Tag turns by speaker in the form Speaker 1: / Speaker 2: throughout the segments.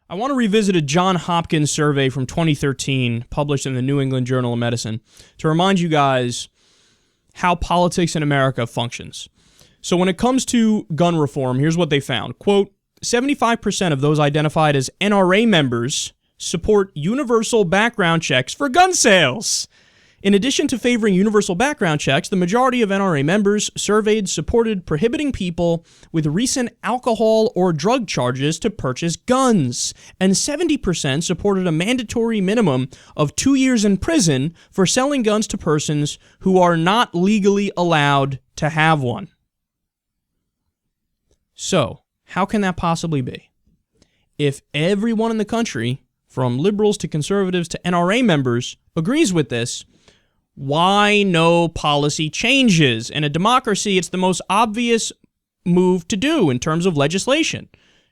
Speaker 1: I want to revisit a Johns Hopkins survey from 2013 published in the New England Journal of Medicine to remind you guys how politics in America functions. So when it comes to gun reform, here's what they found. Quote, 75% of those identified as NRA members support universal background checks for gun sales. In addition to favoring universal background checks, the majority of NRA members surveyed supported prohibiting people with recent alcohol or drug charges to purchase guns, and 70% supported a mandatory minimum of 2 years in prison for selling guns to persons who are not legally allowed to have one. So, how can that possibly be? If everyone in the country, from liberals to conservatives to NRA members, agrees with this, why no policy changes? In a democracy, it's the most obvious move to do in terms of legislation.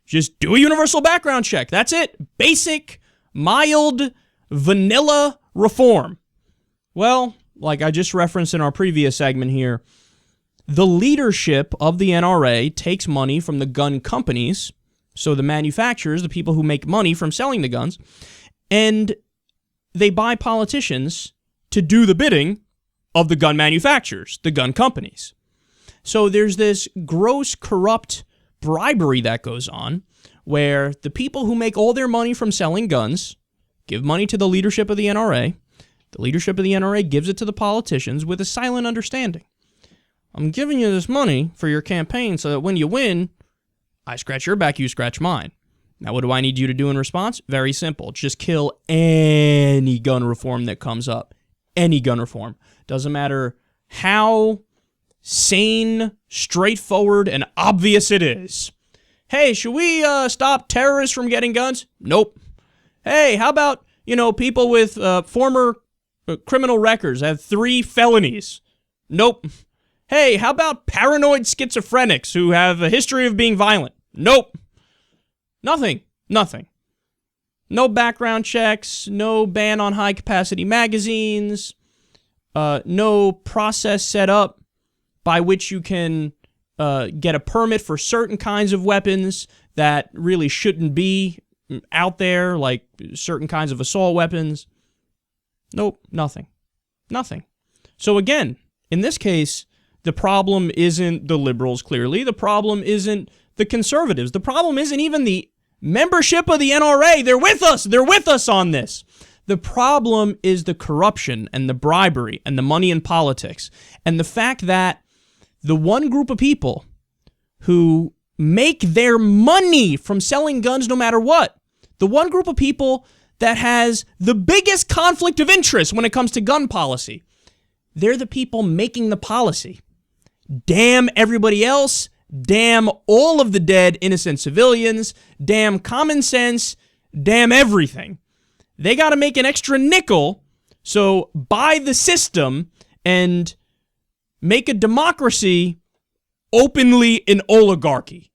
Speaker 1: Just do a universal background check. That's it. Basic, mild, vanilla reform. Well, like I just referenced in our previous segment here, the leadership of the NRA takes money from the gun companies, so the manufacturers, the people who make money from selling the guns, and they buy politicians to do the bidding of the gun manufacturers, the gun companies. So there's this gross, corrupt bribery that goes on where the people who make all their money from selling guns give money to the leadership of the NRA. The leadership of the NRA gives it to the politicians with a silent understanding. I'm giving you this money for your campaign so that when you win, I scratch your back, you scratch mine. Now, what do I need you to do in response? Very simple. Just kill any gun reform that comes up. Any gun reform. Doesn't matter how sane, straightforward, and obvious it is. Hey, should we stop terrorists from getting guns? Nope. Hey, how about, people with former criminal records have 3 felonies? Nope. Hey, how about paranoid schizophrenics who have a history of being violent? Nope. Nothing. No background checks, no ban on high-capacity magazines, no process set up by which you can get a permit for certain kinds of weapons that really shouldn't be out there, like certain kinds of assault weapons. Nope, nothing. So again, in this case, the problem isn't the liberals, clearly. The problem isn't the conservatives. The problem isn't even the membership of the NRA. They're with us on this. The problem is the corruption and the bribery and the money in politics and the fact that the one group of people who make their money from selling guns no matter what, the one group of people that has the biggest conflict of interest when it comes to gun policy, they're the people making the policy. Damn everybody else. Damn all of the dead innocent civilians. Damn common sense. Damn everything. They got to make an extra nickel, so buy the system and make a democracy openly an oligarchy.